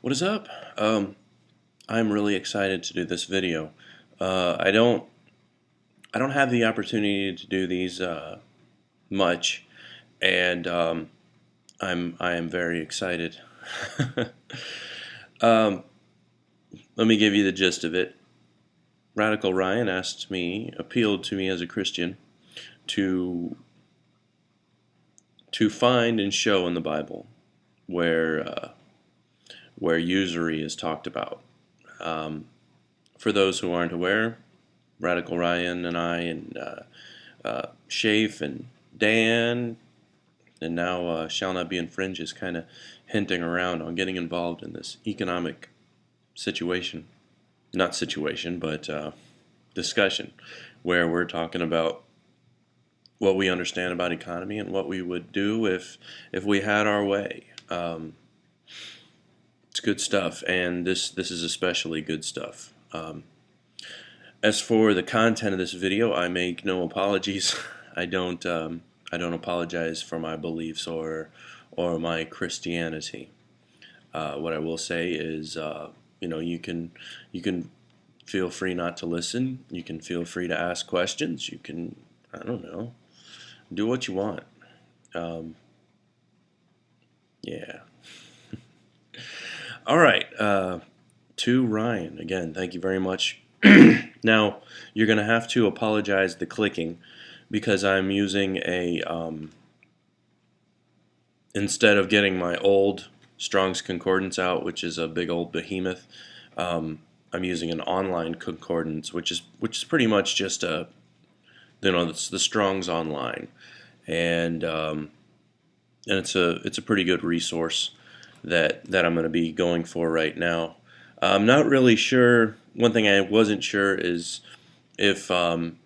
What is up? I'm really excited to do this video. I don't have the opportunity to do these much, and I am very excited. um, Let me give you the gist of it. Radical Ryan appealed to me as a Christian to find and show in the Bible where usury is talked about. For those who aren't aware, Radical Ryan and I and Shafe and Dan and now Shall Not Be Infringed is kind of hinting around on getting involved in this economic situation. Not situation, but discussion where we're talking about what we understand about economy and what we would do if we had our way. It's good stuff, and this is especially good stuff. As for the content of this video, I make no apologies. I don't apologize for my beliefs or my Christianity. What I will say is, you can feel free not to listen. You can feel free to ask questions. You can, I don't know, do what you want. Yeah. All right. To Ryan, again, thank you very much. Now, you're going to have to apologize the clicking because I'm using a, instead of getting my old Strong's Concordance out, which is a big old behemoth, I'm using an online concordance, which is pretty much just it's the Strong's Online, and it's a pretty good resource that I'm going to be going for right now. I'm not really sure. One thing I wasn't sure is if in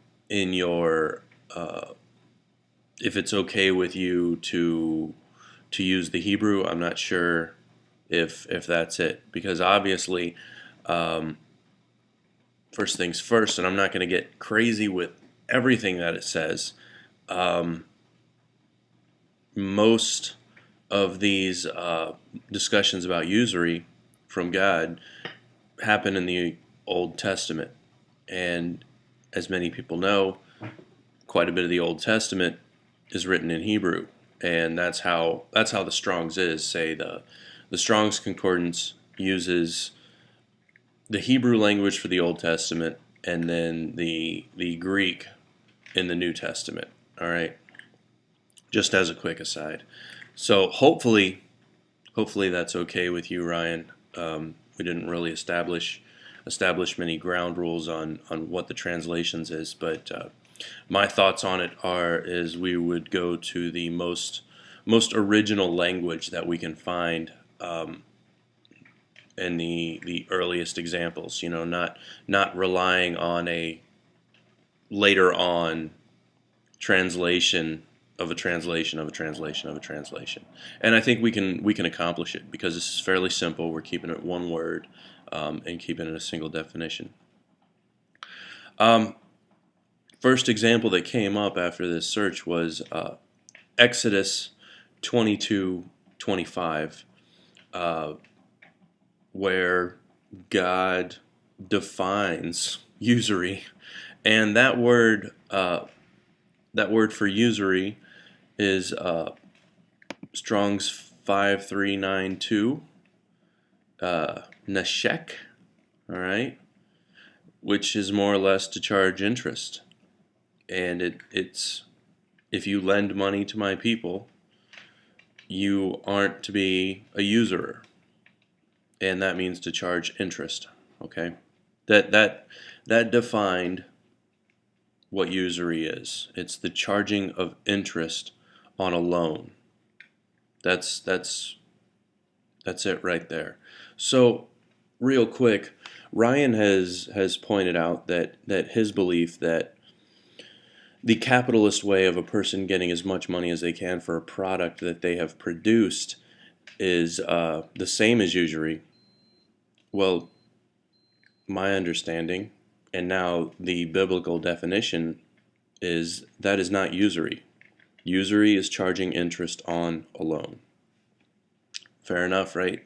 your if it's okay with you to use the Hebrew. I'm not sure if that's it, because obviously, first things first, and I'm not going to get crazy with everything that it says. Most of these discussions about usury from God happen in the Old Testament, and as many people know, quite a bit of the Old Testament is written in Hebrew, and that's how the Strong's is. Say the Strong's Concordance uses the Hebrew language for the Old Testament, and then the Greek in the New Testament. All right, just as a quick aside. So hopefully that's okay with you, Ryan. We didn't really establish many ground rules on what the translations is, but my thoughts on it is we would go to the most original language that we can find in the earliest examples. Not relying on a later on translation of a translation of a translation of a translation. And I think we can accomplish it because this is fairly simple. We're keeping it one word and keeping it a single definition. First example that came up after this search was Exodus 22:25, where God defines usury, and that word for usury is Strong's 5392, neshek, all right, which is more or less to charge interest. And it's if you lend money to my people, you aren't to be a usurer, and that means to charge interest. Okay, that defined what usury is. It's the charging of interest on a loan. That's it right there. So real quick, Ryan has pointed out that his belief that the capitalist way of a person getting as much money as they can for a product that they have produced is the same as usury. Well, my understanding, and now the biblical definition, is that is not usury. Usury is charging interest on a loan. Fair enough, right?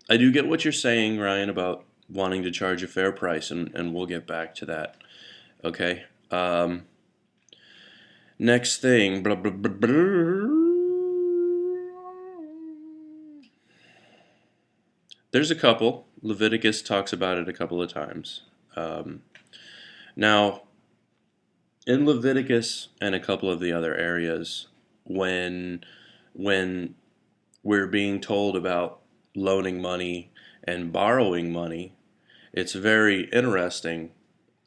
I do get what you're saying, Ryan, about wanting to charge a fair price, and we'll get back to that. Okay. Next thing. Blah, blah, blah, blah. There's a couple. Leviticus talks about it a couple of times. Now, in Leviticus and a couple of the other areas, when when we're being told about loaning money and borrowing money, it's very interesting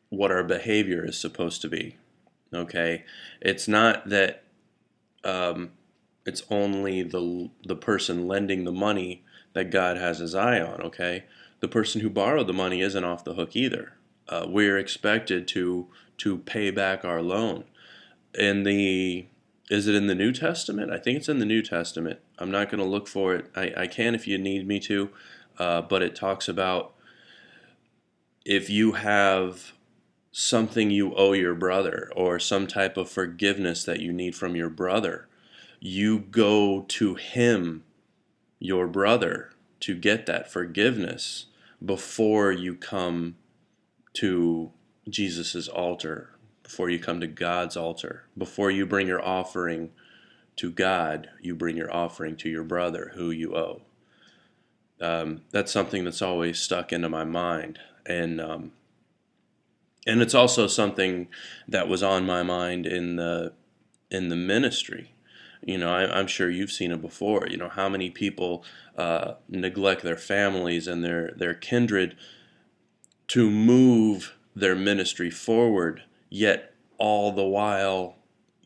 what our behavior is supposed to be. Okay, it's not that it's only the person lending the money that God has his eye on. Okay, the person who borrowed the money isn't off the hook either. We're expected to pay back our loan. In the Is it in the New Testament? I think it's in the New Testament. I'm not going to look for it. I can if you need me to, but it talks about if you have something you owe your brother or some type of forgiveness that you need from your brother, you go to him, your brother, to get that forgiveness before you come to Jesus's altar, before you come to God's altar, before you bring your offering to God, you bring your offering to your brother who you owe. That's something that's always stuck into my mind, and it's also something that was on my mind in the ministry. I'm sure you've seen it before. How many people neglect their families and their kindred to move their ministry forward, yet all the while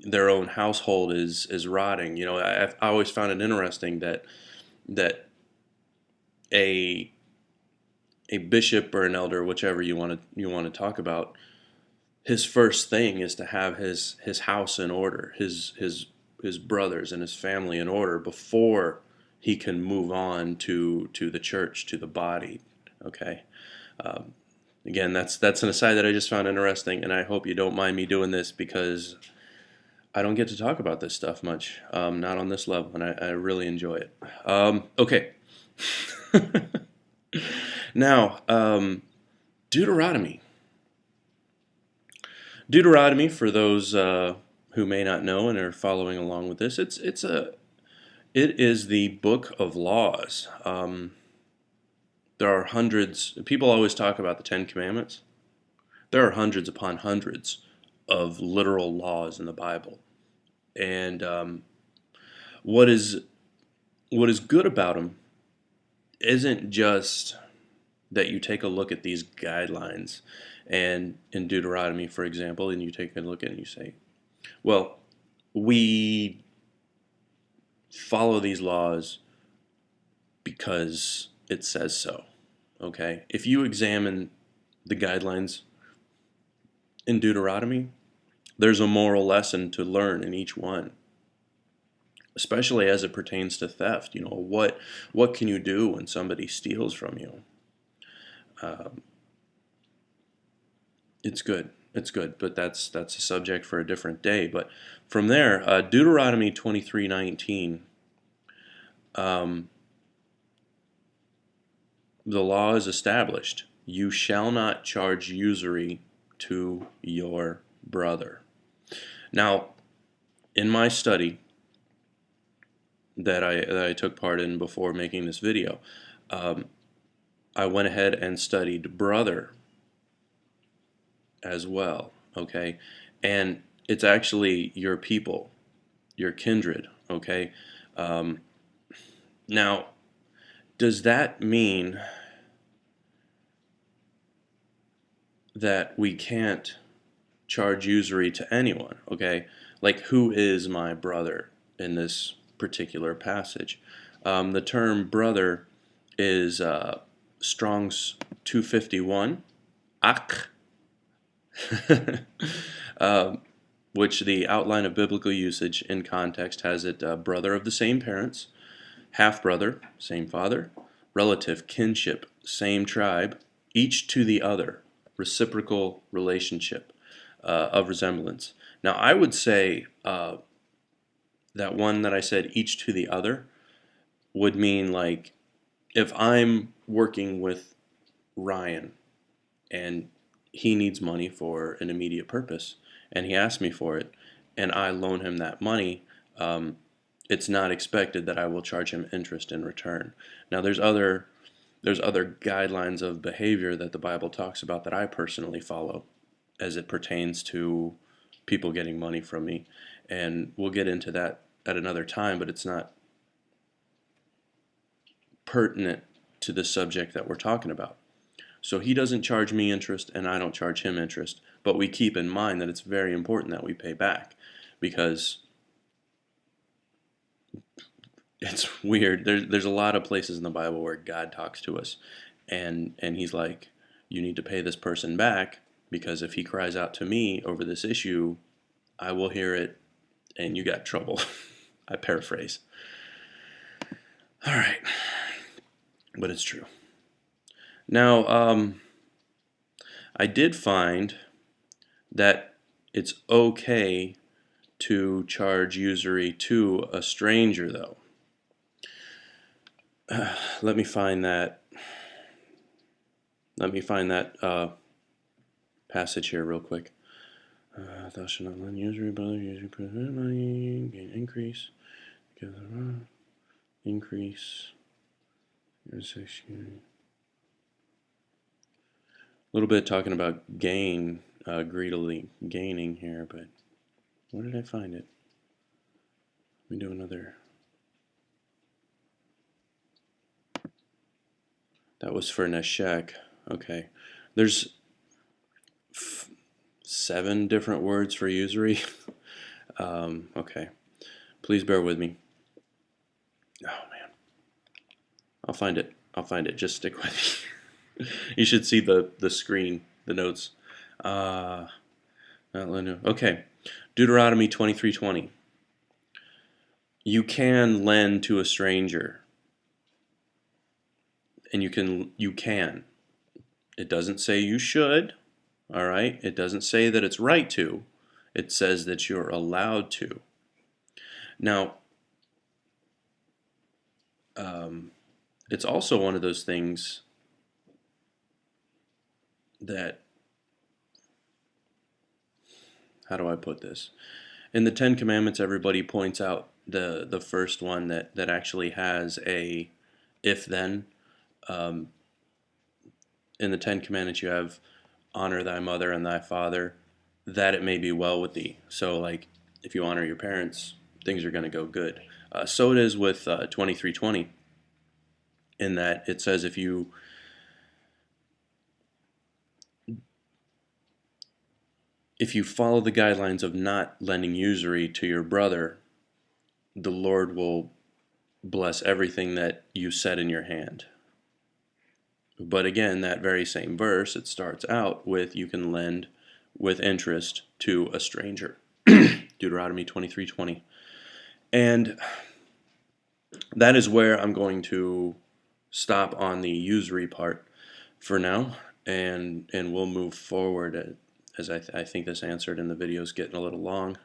their own household is rotting. I always found it interesting that a a bishop or an elder, whichever you want to talk about, his first thing is to have his house in order, his brothers and his family in order before he can move on to the church, to the body. Okay. Again, that's an aside that I just found interesting, and I hope you don't mind me doing this because I don't get to talk about this stuff much, not on this level, and I really enjoy it. Okay. Now, Deuteronomy. Deuteronomy, for those who may not know and are following along with this, it is the book of laws. There are hundreds. People always talk about the Ten Commandments. There are hundreds upon hundreds of literal laws in the Bible, and what is good about them isn't just that you take a look at these guidelines, and in Deuteronomy, for example, and you take a look at it and you say, well, we follow these laws because it says so. Okay? If you examine the guidelines in Deuteronomy, there's a moral lesson to learn in each one, especially as it pertains to theft. What can you do when somebody steals from you? It's good. It's good, but that's a subject for a different day. But from there, Deuteronomy 23:19, the law is established. You shall not charge usury to your brother. Now, in my study that I took part in before making this video, I went ahead and studied brother as well, okay? And it's actually your people, your kindred, okay? Now, does that mean that we can't charge usury to anyone, okay? Like, who is my brother in this particular passage? The term brother is Strong's 251, ak, which the outline of biblical usage in context has it brother of the same parents, half-brother, same father, relative, kinship, same tribe, each to the other, reciprocal relationship of resemblance. Now, I would say that one that I said each to the other would mean like if I'm working with Ryan and he needs money for an immediate purpose and he asks me for it and I loan him that money, it's not expected that I will charge him interest in return. Now there's other guidelines of behavior that the Bible talks about that I personally follow as it pertains to people getting money from me, and we'll get into that at another time, but it's not pertinent to the subject that we're talking about. So he doesn't charge me interest and I don't charge him interest, but we keep in mind that it's very important that we pay back, because it's weird. There's a lot of places in the Bible where God talks to us, and he's like, you need to pay this person back, because if he cries out to me over this issue, I will hear it and you got trouble. I paraphrase. All right, but it's true. Now, I did find that it's okay to charge usury to a stranger, though. Let me find that. Let me find that passage here real quick. Thou shalt not lend usury, but usury prevent money, gain increase, increase. A little bit talking about gain, greedily gaining here, but where did I find it? Let me do another. That was for Neshek. Okay. There's 7 different words for usury. Okay. Please bear with me. Oh, man. I'll find it. I'll find it. Just stick with me. You should see the screen, the notes. Okay. Deuteronomy 23:20. You can lend to a stranger. And you can. It doesn't say you should. All right? It doesn't say that it's right to. It says that you're allowed to. Now, it's also one of those things that, how do I put this? In the 10 Commandments, everybody points out the first one that actually has a if-then. In the 10 Commandments, you have honor thy mother and thy father, that it may be well with thee. So, like, if you honor your parents, things are going to go good. So it is with 23:20, in that it says if you follow the guidelines of not lending usury to your brother, the Lord will bless everything that you set in your hand. But again, that very same verse, it starts out with you can lend with interest to a stranger. Deuteronomy 23:20. And that is where I'm going to stop on the usury part for now, and we'll move forward as I think this answered, and the video is getting a little long.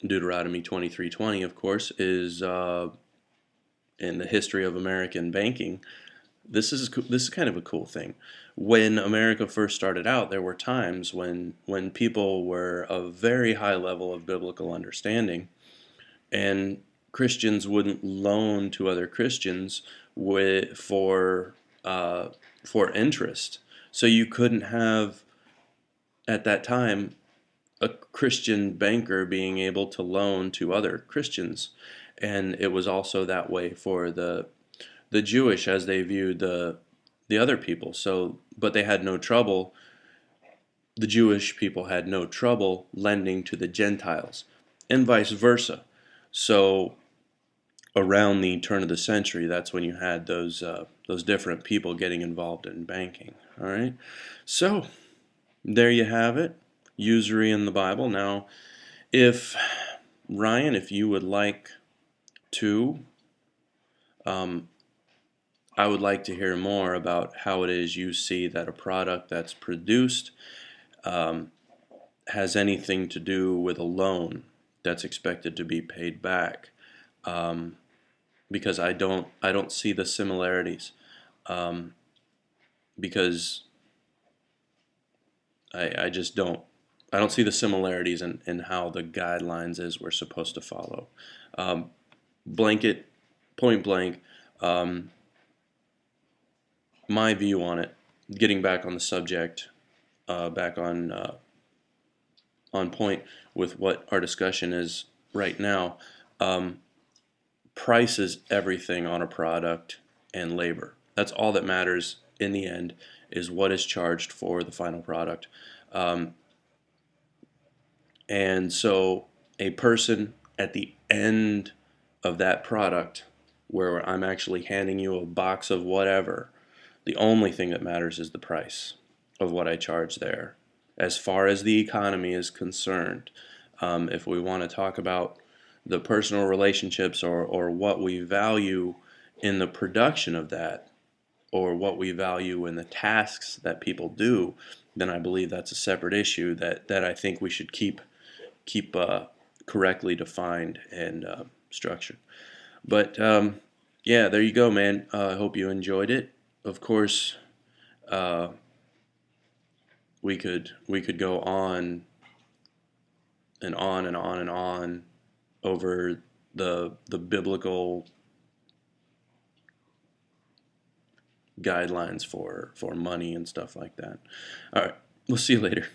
Deuteronomy 23:20, of course, is in the history of American banking. This is kind of a cool thing. When America first started out, there were times when people were of a very high level of biblical understanding, and Christians wouldn't loan to other Christians for interest. So you couldn't have, at that time, a Christian banker being able to loan to other Christians. And it was also that way for the Jewish, as they viewed the other people. So, but they had no trouble. The Jewish people had no trouble lending to the Gentiles, and vice versa. So, around the turn of the century, that's when you had those different people getting involved in banking. All right. So, there you have it. Usury in the Bible. Now, if Ryan, if you would like to, I would like to hear more about how it is you see that a product that's produced has anything to do with a loan that's expected to be paid back. because I don't see the similarities, because I just don't see the similarities in how the guidelines is we're supposed to follow. Blanket, point blank, my view on it, getting back on the subject, back on point with what our discussion is right now. Price is everything on a product, and labor. That's all that matters in the end, is what is charged for the final product. Um, and so a person at the end of that product, where I'm actually handing you a box of whatever, the only thing that matters is the price of what I charge there. As far as the economy is concerned, if we want to talk about the personal relationships, or what we value in the production of that, or what we value in the tasks that people do, then I believe that's a separate issue that I think we should keep correctly defined and structured. But yeah, there you go, man. I hope you enjoyed it. Of course, uh, we could go on and on and on and on over the biblical guidelines for money and stuff like that. All right, we'll see you later.